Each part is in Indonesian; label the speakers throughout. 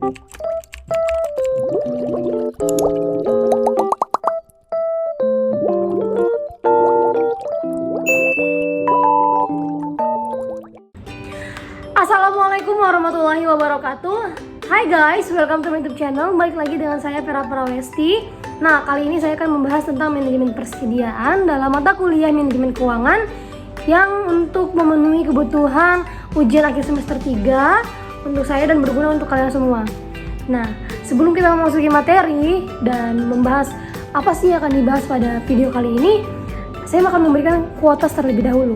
Speaker 1: Assalamualaikum warahmatullahi wabarakatuh. Hai guys, welcome to my YouTube channel. Balik lagi dengan saya Vera Prawesti. Nah, kali ini saya akan membahas tentang manajemen persediaan dalam mata kuliah manajemen keuangan yang untuk memenuhi kebutuhan ujian akhir semester 3 untuk saya dan berguna untuk kalian semua. Nah, sebelum kita memasuki materi dan membahas apa sih yang akan dibahas pada video kali ini, saya akan memberikan kuotas terlebih dahulu.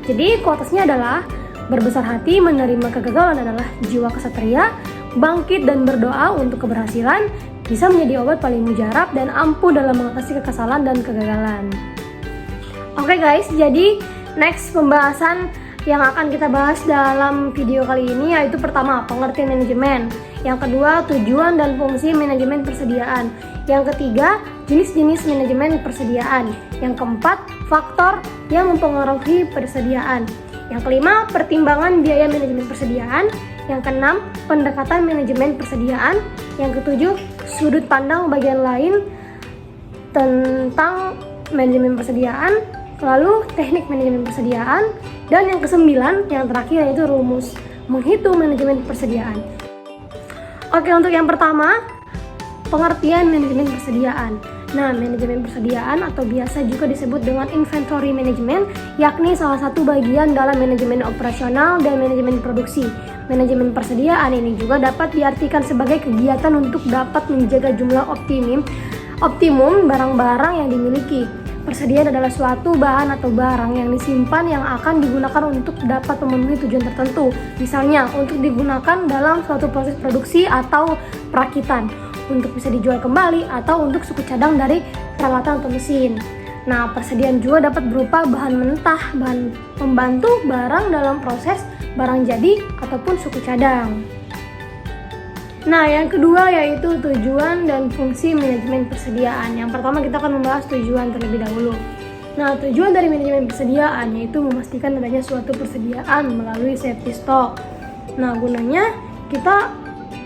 Speaker 1: Jadi, kuotasnya adalah berbesar hati menerima kegagalan adalah jiwa kesatria, bangkit dan berdoa untuk keberhasilan, bisa menjadi obat paling mujarab dan ampuh dalam mengatasi kekesalan dan kegagalan. Oke guys, jadi next pembahasan yang akan kita bahas dalam video kali ini yaitu pertama, pengertian manajemen. Yang kedua, tujuan dan fungsi manajemen persediaan. Yang ketiga, jenis-jenis manajemen persediaan. Yang keempat, faktor yang mempengaruhi persediaan. Yang kelima, pertimbangan biaya manajemen persediaan. Yang keenam, pendekatan manajemen persediaan. Yang ketujuh, sudut pandang bagian lain tentang manajemen persediaan. Lalu, teknik manajemen persediaan. Dan yang kesembilan, yang terakhir yaitu rumus menghitung manajemen persediaan. Oke, untuk yang pertama, pengertian manajemen persediaan. Nah, manajemen persediaan atau biasa juga disebut dengan inventory management, yakni salah satu bagian dalam manajemen operasional dan manajemen produksi. Manajemen persediaan ini juga dapat diartikan sebagai kegiatan untuk dapat menjaga jumlah optimum barang-barang yang dimiliki. Persediaan adalah suatu bahan atau barang yang disimpan yang akan digunakan untuk dapat memenuhi tujuan tertentu. Misalnya, untuk digunakan dalam suatu proses produksi atau perakitan, untuk bisa dijual kembali atau untuk suku cadang dari peralatan atau mesin. Nah, persediaan juga dapat berupa bahan mentah, bahan pembantu, barang dalam proses, barang jadi, ataupun suku cadang. Nah, yang kedua yaitu tujuan dan fungsi manajemen persediaan. Yang pertama kita akan membahas tujuan terlebih dahulu. Nah, tujuan dari manajemen persediaan yaitu memastikan adanya suatu persediaan melalui safety stock. Nah, gunanya kita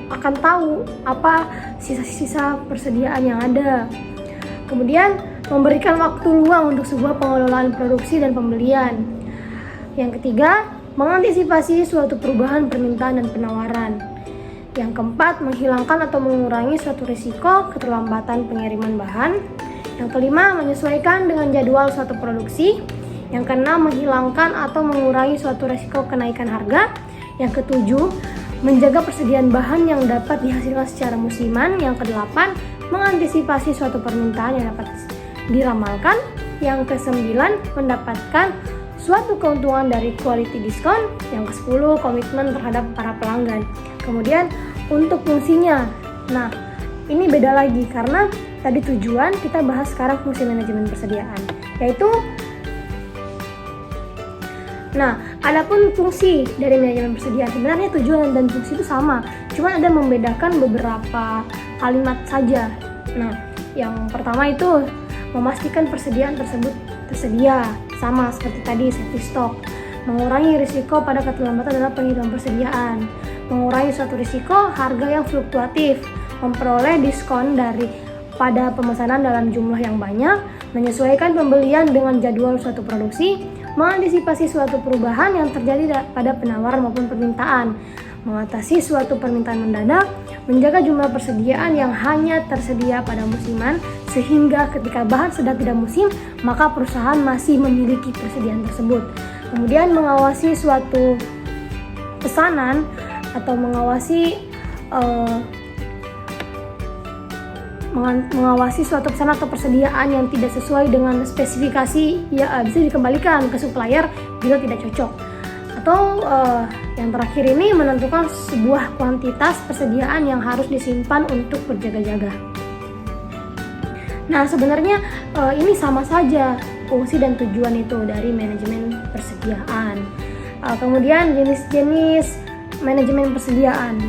Speaker 1: akan tahu apa sisa-sisa persediaan yang ada. Kemudian memberikan waktu luang untuk sebuah pengelolaan produksi dan pembelian. Yang ketiga, mengantisipasi suatu perubahan permintaan dan penawaran. Yang keempat, menghilangkan atau mengurangi suatu risiko keterlambatan pengiriman bahan. Yang kelima, menyesuaikan dengan jadwal suatu produksi. Yang keenam, menghilangkan atau mengurangi suatu risiko kenaikan harga. Yang ketujuh, menjaga persediaan bahan yang dapat dihasilkan secara musiman. Yang kedelapan, mengantisipasi suatu permintaan yang dapat diramalkan. Yang kesembilan, mendapatkan suatu keuntungan dari quality diskon. Yang kesepuluh, komitmen terhadap para pelanggan. Kemudian untuk fungsinya, nah ini beda lagi karena tadi tujuan, kita bahas sekarang fungsi manajemen persediaan, yaitu nah, adapun fungsi dari manajemen persediaan, sebenarnya tujuan dan fungsi itu sama, cuma ada membedakan beberapa kalimat saja. Nah, yang pertama itu memastikan persediaan tersebut tersedia, sama seperti tadi safety stock. Mengurangi risiko pada keterlambatan dalam pengiriman persediaan. Mengurangi suatu risiko harga yang fluktuatif. Memperoleh diskon pada pemesanan dalam jumlah yang banyak. Menyesuaikan pembelian dengan jadwal suatu produksi. Mengantisipasi suatu perubahan yang terjadi pada penawaran maupun permintaan. Mengatasi suatu permintaan mendadak. Menjaga jumlah persediaan yang hanya tersedia pada musiman, sehingga ketika bahan sedang tidak musim, maka perusahaan masih memiliki persediaan tersebut. Kemudian mengawasi suatu pesanan atau mengawasi suatu pesanan atau persediaan yang tidak sesuai dengan spesifikasi, ya bisa dikembalikan ke supplier bila tidak cocok. Atau yang terakhir ini menentukan sebuah kuantitas persediaan yang harus disimpan untuk berjaga-jaga. Nah, sebenarnya ini sama saja fungsi dan tujuan itu dari manajemen persediaan. Kemudian jenis-jenis manajemen persediaan.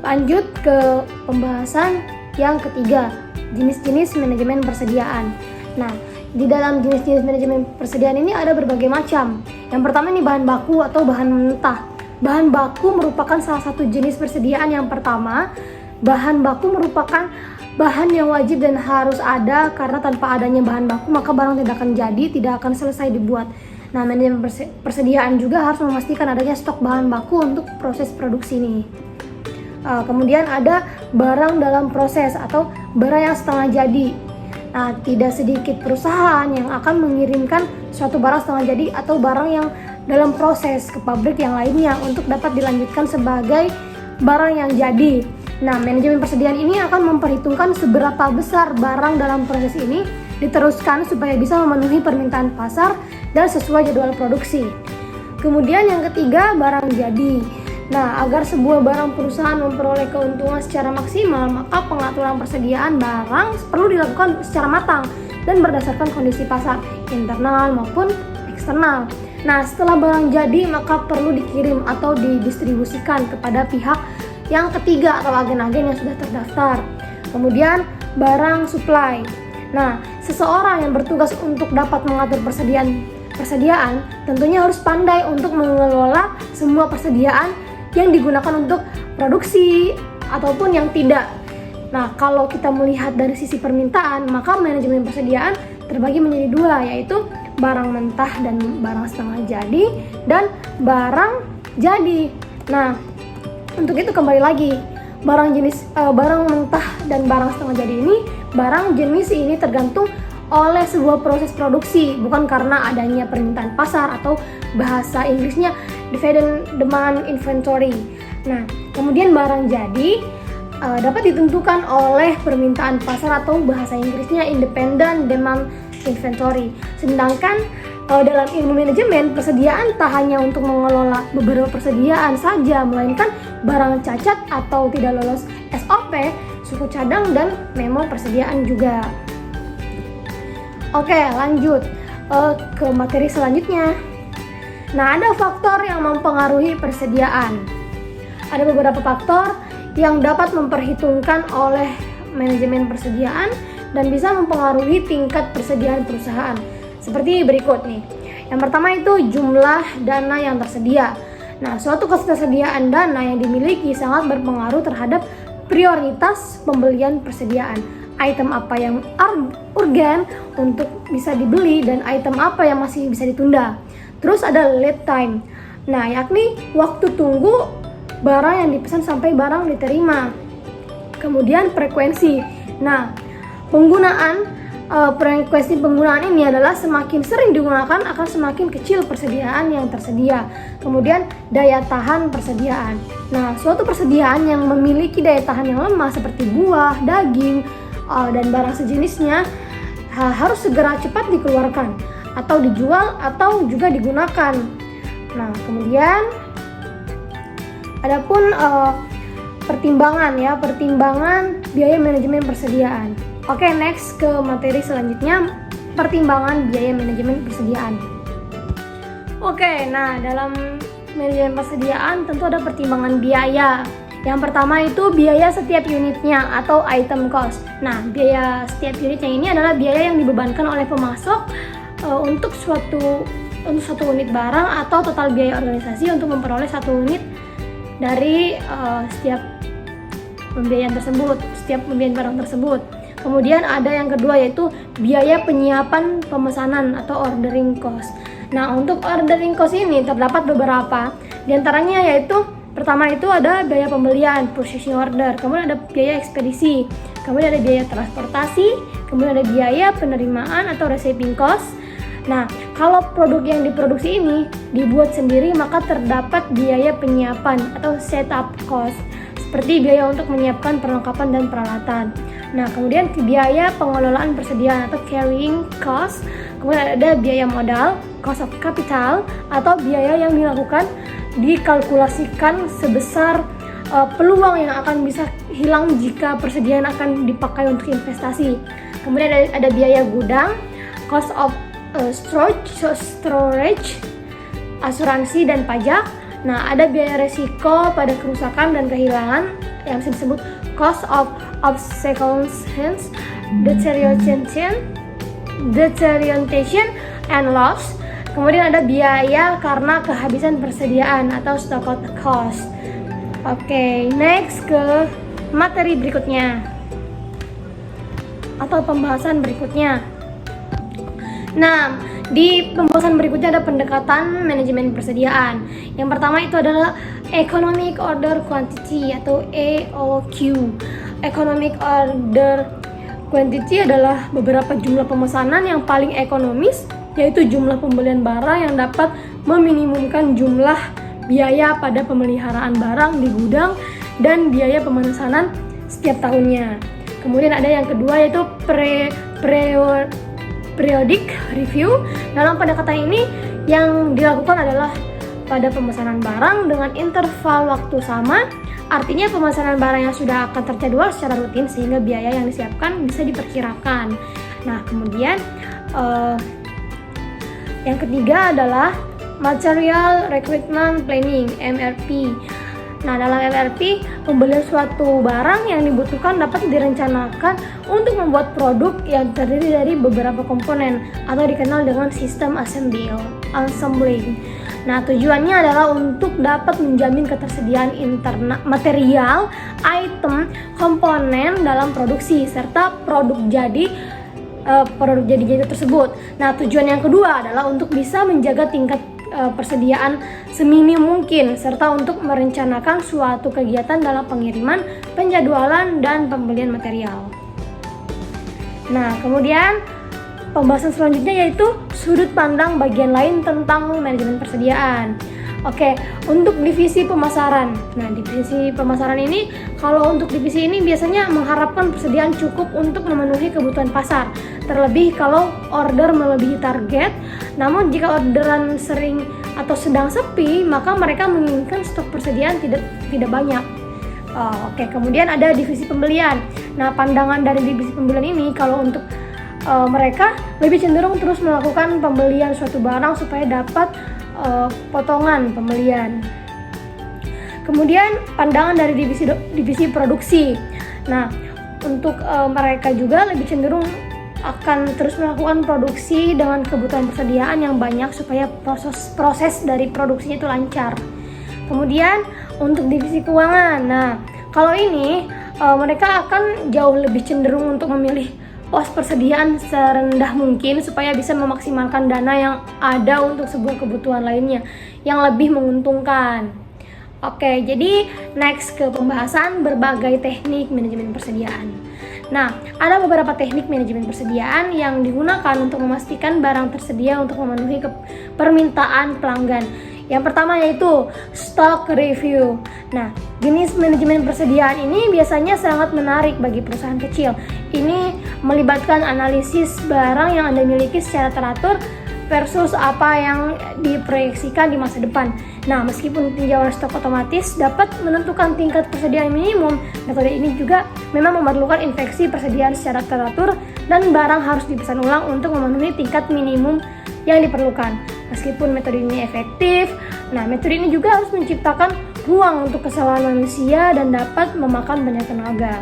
Speaker 1: Lanjut ke pembahasan yang ketiga, jenis-jenis manajemen persediaan. Nah, di dalam jenis-jenis manajemen persediaan ini ada berbagai macam. Yang pertama ini bahan baku atau bahan mentah. bahan baku merupakan salah satu jenis persediaan yang pertama. Bahan baku merupakan bahan yang wajib dan harus ada, karena tanpa adanya bahan baku maka barang tidak akan jadi, tidak akan selesai dibuat. Nah, manajemen persediaan juga harus memastikan adanya stok bahan baku untuk proses produksi ini. Kemudian ada barang dalam proses atau barang yang setengah jadi. Nah, tidak sedikit perusahaan yang akan mengirimkan suatu barang setengah jadi atau barang yang dalam proses ke pabrik yang lainnya untuk dapat dilanjutkan sebagai barang yang jadi. Nah, manajemen persediaan ini akan memperhitungkan seberapa besar barang dalam proses ini diteruskan supaya bisa memenuhi permintaan pasar dan sesuai jadwal produksi. Kemudian yang ketiga, barang jadi. Nah, agar sebuah barang perusahaan memperoleh keuntungan secara maksimal, maka pengaturan persediaan barang perlu dilakukan secara matang dan berdasarkan kondisi pasar, internal maupun eksternal. Nah, setelah barang jadi, maka perlu dikirim atau didistribusikan kepada pihak yang ketiga atau agen-agen yang sudah terdaftar. Kemudian barang supply. Nah, seseorang yang bertugas untuk dapat mengatur persediaan tentunya harus pandai untuk mengelola semua persediaan yang digunakan untuk produksi ataupun yang tidak. Nah, kalau kita melihat dari sisi permintaan, maka manajemen persediaan terbagi menjadi dua, yaitu barang mentah dan barang setengah jadi dan barang jadi. Nah, untuk itu kembali lagi, barang mentah dan barang setengah jadi ini, barang jenis ini tergantung oleh sebuah proses produksi, bukan karena adanya permintaan pasar atau bahasa Inggrisnya demand inventory. Nah, kemudian barang jadi dapat ditentukan oleh permintaan pasar atau bahasa Inggrisnya independent demand inventory. Sedangkan dalam ilmu manajemen persediaan tak hanya untuk mengelola beberapa persediaan saja, melainkan barang cacat atau tidak lolos SOP, suku cadang, dan memo persediaan juga. Oke, lanjut ke materi selanjutnya. Nah, ada faktor yang mempengaruhi persediaan. Ada beberapa faktor yang dapat memperhitungkan oleh manajemen persediaan dan bisa mempengaruhi tingkat persediaan perusahaan. Seperti berikut nih. Yang pertama itu jumlah dana yang tersedia. Nah, suatu ketersediaan dana yang dimiliki sangat berpengaruh terhadap prioritas pembelian persediaan. Item apa yang urgen untuk bisa dibeli dan item apa yang masih bisa ditunda. Terus ada lead time. Nah, yakni waktu tunggu barang yang dipesan sampai barang diterima. Kemudian frekuensi. Nah, frekuensi penggunaan ini adalah semakin sering digunakan akan semakin kecil persediaan yang tersedia. Kemudian daya tahan persediaan. Nah, suatu persediaan yang memiliki daya tahan yang lemah seperti buah, daging, dan barang sejenisnya harus segera cepat dikeluarkan atau dijual atau juga digunakan. Nah, kemudian adapun pertimbangan biaya manajemen persediaan. Oke, next ke materi selanjutnya, pertimbangan biaya manajemen persediaan. Oke, nah dalam manajemen persediaan tentu ada pertimbangan biaya. Yang pertama itu biaya setiap unitnya atau item cost. Nah, biaya setiap unitnya ini adalah biaya yang dibebankan oleh pemasok untuk suatu unit barang atau total biaya organisasi untuk memperoleh satu unit dari setiap pembelian barang tersebut. Kemudian ada yang kedua yaitu biaya penyiapan pemesanan atau ordering cost. Nah, untuk ordering cost ini terdapat beberapa. Di antaranya yaitu pertama itu ada biaya pembelian, purchasing order, kemudian ada biaya ekspedisi, kemudian ada biaya transportasi, kemudian ada biaya penerimaan atau receiving cost. Nah, kalau produk yang diproduksi ini dibuat sendiri maka terdapat biaya penyiapan atau setup cost, seperti biaya untuk menyiapkan perlengkapan dan peralatan. Nah, kemudian biaya pengelolaan persediaan atau carrying cost. Kemudian ada biaya modal, cost of capital, atau biaya yang dikalkulasikan sebesar peluang yang akan bisa hilang jika persediaan akan dipakai untuk investasi. Kemudian ada biaya gudang, cost of storage, asuransi dan pajak. Nah, ada biaya resiko pada kerusakan dan kehilangan yang bisa disebut cost of obsolescence, deterioration and loss. Kemudian ada biaya karena kehabisan persediaan atau stock out cost. Oke, next ke materi berikutnya atau pembahasan berikutnya. Nah, di pembahasan berikutnya ada pendekatan manajemen persediaan. Yang pertama itu adalah Economic Order Quantity atau EOQ. Economic Order Quantity adalah beberapa jumlah pemesanan yang paling ekonomis, yaitu jumlah pembelian barang yang dapat meminimumkan jumlah biaya pada pemeliharaan barang di gudang dan biaya pemesanan setiap tahunnya. Kemudian ada yang kedua yaitu periodic review. Dalam pendekatan ini yang dilakukan adalah pada pemesanan barang dengan interval waktu sama. Artinya pemesanan barang yang sudah akan terjadwal secara rutin sehingga biaya yang disiapkan bisa diperkirakan. Nah, kemudian yang ketiga adalah Material Recruitment Planning (MRP). Nah, dalam MRP, pembelian suatu barang yang dibutuhkan dapat direncanakan untuk membuat produk yang terdiri dari beberapa komponen atau dikenal dengan sistem assembling. Nah, tujuannya adalah untuk dapat menjamin ketersediaan material, item, komponen dalam produksi serta produk jadi tersebut. Nah, tujuan yang kedua adalah untuk bisa menjaga tingkat persediaan seminim mungkin serta untuk merencanakan suatu kegiatan dalam pengiriman, penjadwalan, dan pembelian material. Nah, kemudian pembahasan selanjutnya yaitu sudut pandang bagian lain tentang manajemen persediaan. Oke, untuk divisi pemasaran. Nah, divisi pemasaran ini, kalau untuk divisi ini biasanya mengharapkan persediaan cukup untuk memenuhi kebutuhan pasar. Terlebih kalau order melebihi target. Namun jika orderan sering atau sedang sepi, maka mereka menginginkan stok persediaan tidak banyak. Oke, kemudian ada divisi pembelian. Nah, pandangan dari divisi pembelian ini kalau untuk mereka lebih cenderung terus melakukan pembelian suatu barang supaya dapat potongan pembelian. Kemudian pandangan dari divisi produksi. Nah, untuk mereka juga lebih cenderung akan terus melakukan produksi dengan kebutuhan persediaan yang banyak supaya proses dari produksinya itu lancar. Kemudian untuk divisi keuangan. Nah, kalau ini mereka akan jauh lebih cenderung untuk memilih pos persediaan serendah mungkin supaya bisa memaksimalkan dana yang ada untuk sebuah kebutuhan lainnya yang lebih menguntungkan. Oke, jadi next ke pembahasan berbagai teknik manajemen persediaan. Nah, ada beberapa teknik manajemen persediaan yang digunakan untuk memastikan barang tersedia untuk memenuhi permintaan pelanggan. Yang pertama yaitu stock review. Nah, jenis manajemen persediaan ini biasanya sangat menarik bagi perusahaan kecil. Ini melibatkan analisis barang yang Anda miliki secara teratur versus apa yang diproyeksikan di masa depan. Nah, meskipun tinjauan stok otomatis dapat menentukan tingkat persediaan minimum, metode ini juga memang memerlukan inspeksi persediaan secara teratur dan barang harus dipesan ulang untuk memenuhi tingkat minimum yang diperlukan. Meskipun metode ini efektif, nah metode ini juga harus menciptakan ruang untuk kesalahan manusia dan dapat memakan banyak tenaga.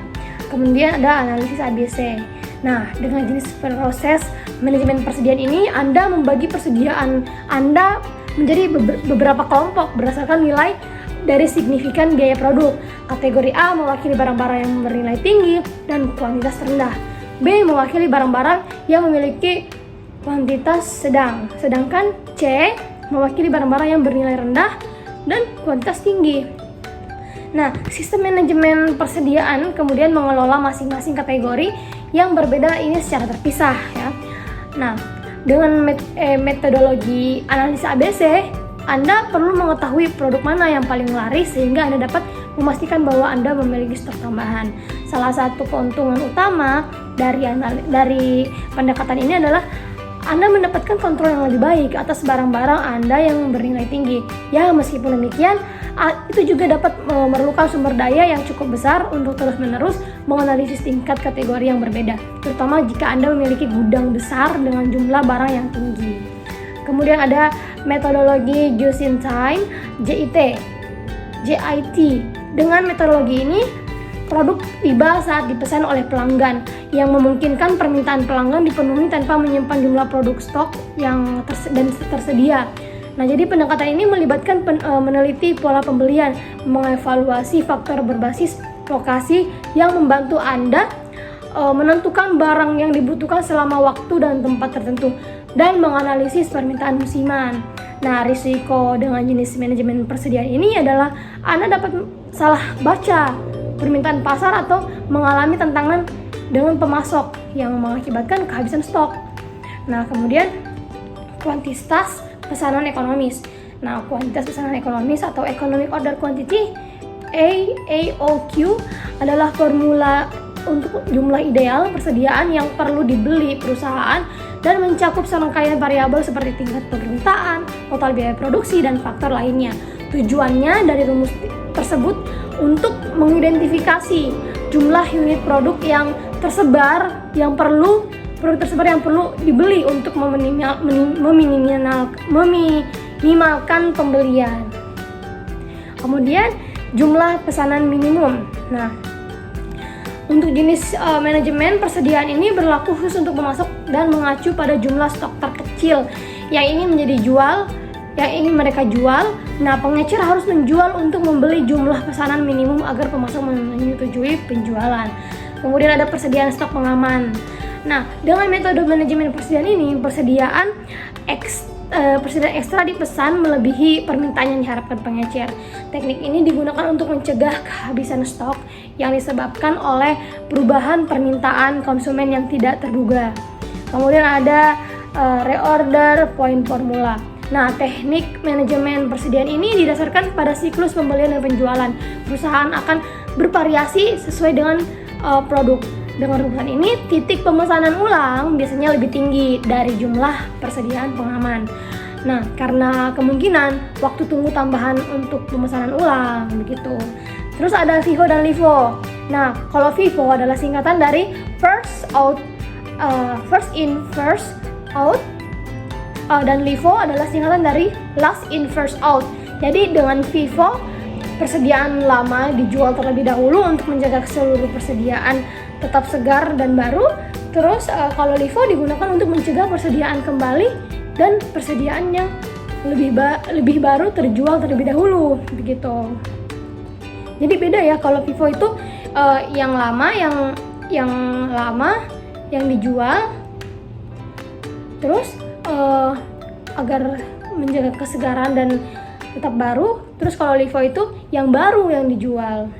Speaker 1: Kemudian ada analisis ABC. Nah, dengan jenis proses manajemen persediaan ini, Anda membagi persediaan Anda menjadi beberapa kelompok berdasarkan nilai dari signifikan biaya produk. Kategori A mewakili barang-barang yang bernilai tinggi dan kuantitas rendah. B mewakili barang-barang yang memiliki kuantitas sedang. Sedangkan C mewakili barang-barang yang bernilai rendah dan kuantitas tinggi. Nah, sistem manajemen persediaan kemudian mengelola masing-masing kategori yang berbeda ini secara terpisah ya. Nah, dengan metodologi analisis ABC, Anda perlu mengetahui produk mana yang paling laris sehingga Anda dapat memastikan bahwa Anda memiliki stok tambahan. Salah satu keuntungan utama dari pendekatan ini adalah Anda mendapatkan kontrol yang lebih baik atas barang-barang Anda yang bernilai tinggi. Ya, meskipun demikian, itu juga dapat memerlukan sumber daya yang cukup besar untuk terus-menerus menganalisis tingkat kategori yang berbeda, terutama jika Anda memiliki gudang besar dengan jumlah barang yang tinggi. Kemudian ada metodologi just in time, JIT. Dengan metodologi ini, produk tiba saat dipesan oleh pelanggan, yang memungkinkan permintaan pelanggan dipenuhi tanpa menyimpan jumlah produk stok yang tersedia. Nah, jadi pendekatan ini melibatkan meneliti pola pembelian, mengevaluasi faktor berbasis lokasi yang membantu Anda menentukan barang yang dibutuhkan selama waktu dan tempat tertentu, dan menganalisis permintaan musiman. Nah, risiko dengan jenis manajemen persediaan ini adalah Anda dapat salah baca permintaan pasar atau mengalami tantangan dengan pemasok yang mengakibatkan kehabisan stok. Nah, kemudian kuantitas pesanan ekonomis. Nah, kuantitas pesanan ekonomis atau Economic Order Quantity (EOQ) adalah formula untuk jumlah ideal persediaan yang perlu dibeli perusahaan dan mencakup serangkaian variabel seperti tingkat permintaan, total biaya produksi, dan faktor lainnya. Tujuannya dari rumus tersebut untuk mengidentifikasi jumlah unit produk yang tersebar yang perlu dibeli untuk meminimalkan pembelian. Kemudian jumlah pesanan minimum. Nah, untuk jenis manajemen persediaan ini berlaku khusus untuk pemasok dan mengacu pada jumlah stok terkecil yang ingin mereka jual. Nah, pengecer harus menjual untuk membeli jumlah pesanan minimum agar pemasok menyetujui penjualan. Kemudian ada persediaan stok pengaman. Nah, dengan metode manajemen persediaan ini, persediaan ekstra dipesan melebihi permintaan yang diharapkan pengecer. Teknik ini digunakan untuk mencegah kehabisan stok yang disebabkan oleh perubahan permintaan konsumen yang tidak terduga. Kemudian ada reorder point formula. Nah, teknik manajemen persediaan ini didasarkan pada siklus pembelian dan penjualan. Perusahaan akan bervariasi sesuai dengan produk. Dengan rumusan ini, titik pemesanan ulang biasanya lebih tinggi dari jumlah persediaan pengaman. Nah, karena kemungkinan waktu tunggu tambahan untuk pemesanan ulang, begitu. Terus ada FIFO dan LIFO. Nah, kalau FIFO adalah singkatan dari first in, first out, dan LIFO adalah singkatan dari last in, first out. Jadi dengan FIFO, persediaan lama dijual terlebih dahulu untuk menjaga seluruh persediaan tetap segar dan baru. Terus kalau LIFO digunakan untuk mencegah persediaan kembali dan persediaan yang lebih baru terjual terlebih dahulu, begitu. Jadi beda ya, kalau FIFO itu yang lama yang dijual, terus agar menjaga kesegaran dan tetap baru. Terus kalau LIFO itu yang baru yang dijual.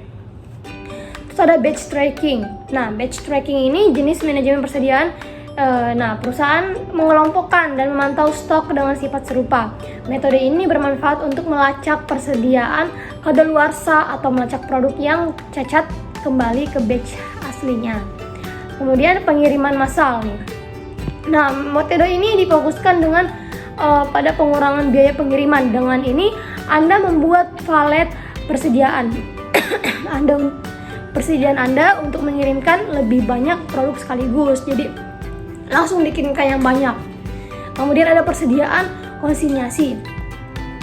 Speaker 1: Terus ada batch tracking. Nah, batch tracking ini jenis manajemen persediaan. Perusahaan mengelompokkan dan memantau stok dengan sifat serupa. Metode ini bermanfaat untuk melacak persediaan kadaluarsa atau melacak produk yang cacat kembali ke batch aslinya. Kemudian pengiriman massal nih. Nah, metode ini difokuskan dengan pada pengurangan biaya pengiriman. Dengan ini Anda membuat valet persediaan Anda untuk mengirimkan lebih banyak produk sekaligus, jadi langsung dikirimkan yang banyak. Kemudian ada persediaan konsinyasi.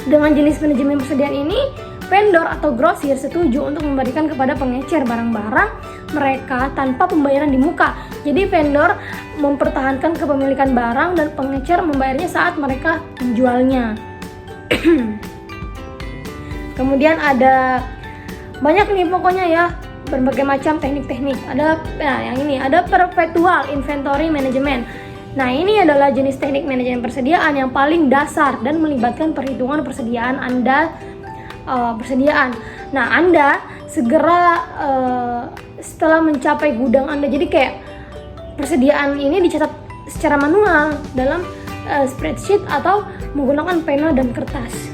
Speaker 1: Dengan jenis manajemen persediaan ini, vendor atau grosir setuju untuk memberikan kepada pengecer barang-barang mereka tanpa pembayaran di muka. Jadi vendor mempertahankan kepemilikan barang dan pengecer membayarnya saat mereka menjualnya. Kemudian ada banyak nih pokoknya ya, berbagai macam teknik-teknik. Ada perpetual inventory management. Nah, ini adalah jenis teknik manajemen persediaan yang paling dasar dan melibatkan perhitungan persediaan Anda. Nah, Anda segera setelah mencapai gudang Anda, jadi kayak persediaan ini dicatat secara manual dalam spreadsheet atau menggunakan pena dan kertas.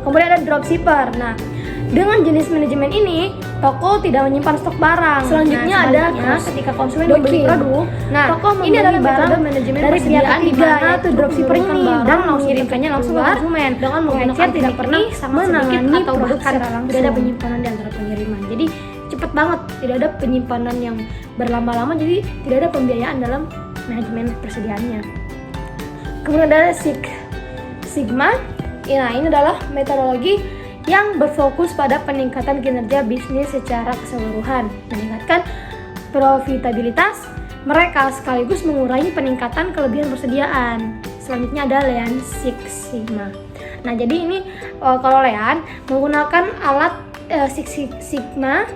Speaker 1: Kemudian ada dropshipper. Nah, dengan jenis manajemen ini, toko tidak menyimpan stok barang. Selanjutnya ada ketika konsumen membeli produk. Nah, toko ini adalah metode manajemen dari pihak ketiga, yaitu dropshipper ini, dan mengirimkannya langsung ke konsumen dengan menggunakan tidak pernah menangani atau bahkan tidak ada penyimpanan di antara pengiriman. Jadi cepat banget, tidak ada penyimpanan yang berlama-lama, jadi tidak ada pembiayaan dalam manajemen persediaannya. Kemudian ada Sigma. Nah, ini adalah metodologi yang berfokus pada peningkatan kinerja bisnis secara keseluruhan, meningkatkan profitabilitas mereka sekaligus mengurangi peningkatan kelebihan persediaan. Selanjutnya ada Lean Six Sigma. Nah, jadi ini kalau Lean menggunakan alat Six Sigma,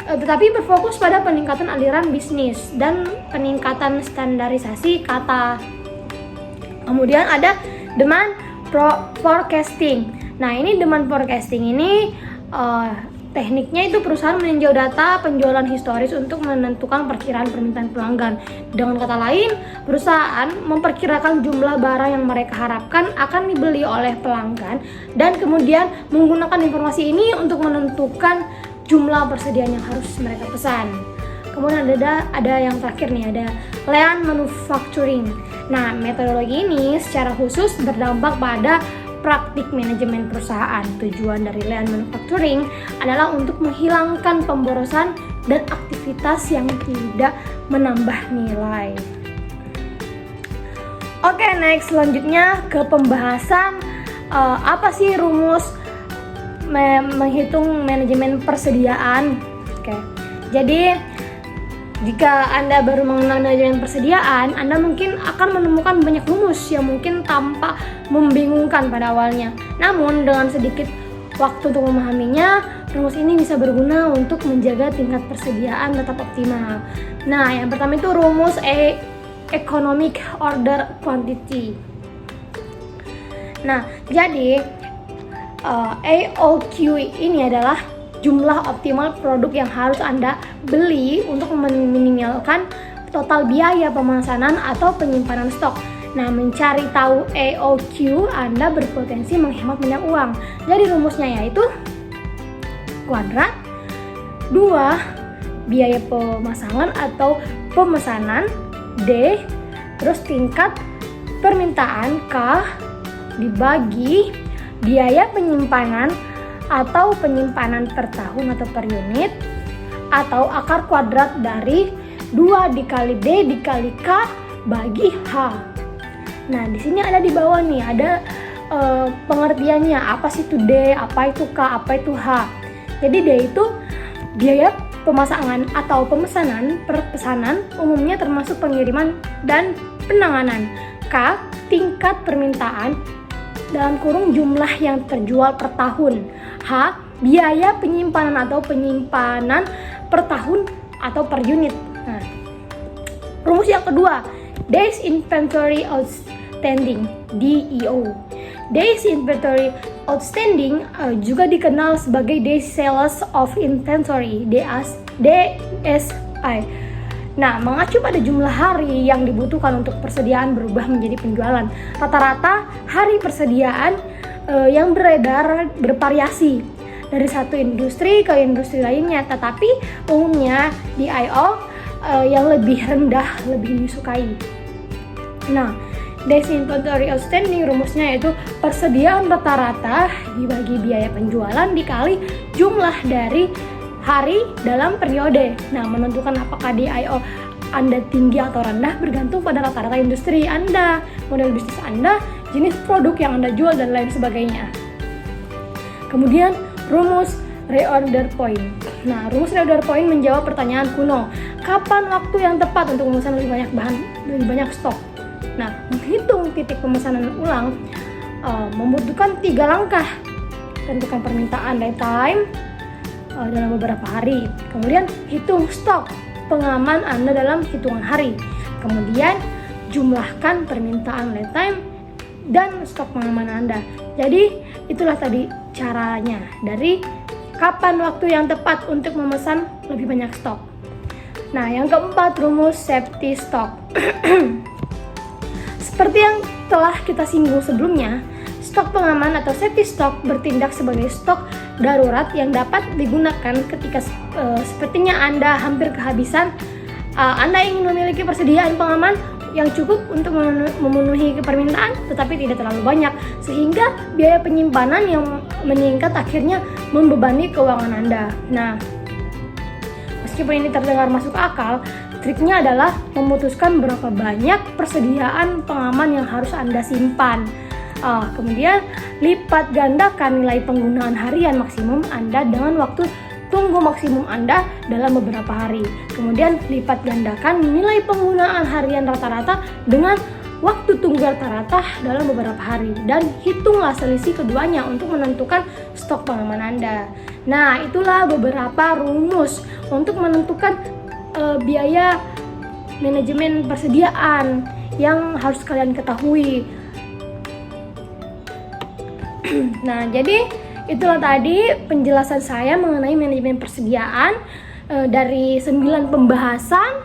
Speaker 1: tetapi berfokus pada peningkatan aliran bisnis dan peningkatan standarisasi kata. Kemudian ada demand forecasting. Nah, ini demand forecasting ini tekniknya itu perusahaan meninjau data penjualan historis untuk menentukan perkiraan permintaan pelanggan. Dengan kata lain, perusahaan memperkirakan jumlah barang yang mereka harapkan akan dibeli oleh pelanggan dan kemudian menggunakan informasi ini untuk menentukan jumlah persediaan yang harus mereka pesan. Kemudian ada yang terakhir nih, ada Lean Manufacturing. Nah, metodologi ini secara khusus berdampak pada praktik manajemen perusahaan. Tujuan dari Lean Manufacturing adalah untuk menghilangkan pemborosan dan aktivitas yang tidak menambah nilai. Oke, next selanjutnya ke pembahasan apa sih rumus menghitung manajemen persediaan. Oke, jadi jika Anda baru mengenal manajemen persediaan, Anda mungkin akan menemukan banyak rumus yang mungkin tampak membingungkan pada awalnya. Namun, dengan sedikit waktu untuk memahaminya, rumus ini bisa berguna untuk menjaga tingkat persediaan tetap optimal. Nah, yang pertama itu rumus Economic Order Quantity. Nah, jadi AOQ ini adalah jumlah optimal produk yang harus Anda beli untuk meminimalkan total biaya pemesanan atau penyimpanan stok. Nah, mencari tahu AOQ, Anda berpotensi menghemat banyak uang. Jadi rumusnya yaitu kuadrat 2 biaya pemasangan atau pemesanan D, terus tingkat permintaan K dibagi biaya penyimpanan atau penyimpanan per tahun atau per unit, atau akar kuadrat dari 2 dikali D dikali K bagi H. Nah, di sini ada di bawah nih, ada pengertiannya, apa sih itu D, apa itu K, apa itu H. Jadi D itu biaya pemasangan atau pemesanan per pesanan, umumnya termasuk pengiriman dan penanganan. K, tingkat permintaan dalam kurung jumlah yang terjual per tahun. H, biaya penyimpanan atau penyimpanan per tahun atau per unit. Nah, rumus yang kedua, Days Inventory Outstanding, DIO. Days Inventory Outstanding juga dikenal sebagai Days Sales of Inventory, DSI. Nah, mengacu pada jumlah hari yang dibutuhkan untuk persediaan berubah menjadi penjualan. Rata-rata hari persediaan yang beredar bervariasi dari satu industri ke industri lainnya, tetapi umumnya DIO yang lebih rendah lebih disukai. Nah, Days Inventory Outstanding rumusnya yaitu persediaan rata-rata dibagi biaya penjualan dikali jumlah dari hari dalam periode. Nah, menentukan apakah DIO Anda tinggi atau rendah bergantung pada rata-rata industri Anda, model bisnis Anda, jenis produk yang Anda jual, dan lain sebagainya. Kemudian rumus reorder point. Nah, rumus reorder point menjawab pertanyaan kuno, kapan waktu yang tepat untuk memesan lebih banyak stok. Nah, menghitung titik pemesanan ulang membutuhkan 3 langkah. Tentukan permintaan lead time dalam beberapa hari. Kemudian hitung stok pengaman Anda dalam hitungan hari. Kemudian jumlahkan permintaan lead time dan stok pengaman Anda. Jadi itulah tadi caranya, dari kapan waktu yang tepat untuk memesan lebih banyak stok. Nah, yang keempat, rumus safety stock. Seperti yang telah kita singgung sebelumnya, stok pengaman atau safety stock bertindak sebagai stok darurat yang dapat digunakan ketika sepertinya Anda hampir kehabisan. Anda ingin memiliki persediaan pengaman yang cukup untuk memenuhi permintaan tetapi tidak terlalu banyak, sehingga biaya penyimpanan yang meningkat akhirnya membebani keuangan Anda. Nah, meskipun ini terdengar masuk akal, triknya adalah memutuskan berapa banyak persediaan pengaman yang harus Anda simpan. Kemudian lipat gandakan nilai penggunaan harian maksimum Anda dengan waktu tunggu maksimum Anda dalam beberapa hari. Kemudian lipat gandakan nilai penggunaan harian rata-rata dengan waktu tunggu rata-rata dalam beberapa hari, dan hitunglah selisih keduanya untuk menentukan stok pengaman Anda. Nah, itulah beberapa rumus untuk menentukan biaya manajemen persediaan yang harus kalian ketahui. Nah, jadi itulah tadi penjelasan saya mengenai manajemen persediaan dari 9 pembahasan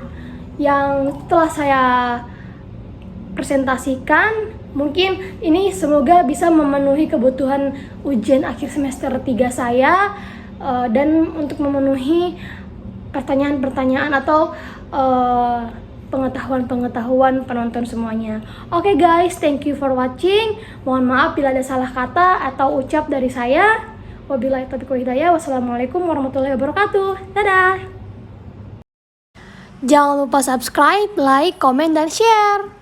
Speaker 1: yang telah saya presentasikan. Mungkin ini semoga bisa memenuhi kebutuhan ujian akhir semester 3 saya, dan untuk memenuhi pertanyaan-pertanyaan atau pengetahuan penonton semuanya. Oke guys, thank you for watching. Mohon maaf bila ada salah kata atau ucap dari saya. Wabillahi taufiq wal hidayah. Wassalamualaikum warahmatullahi wabarakatuh. Dadah. Jangan lupa subscribe, like, komen, dan share.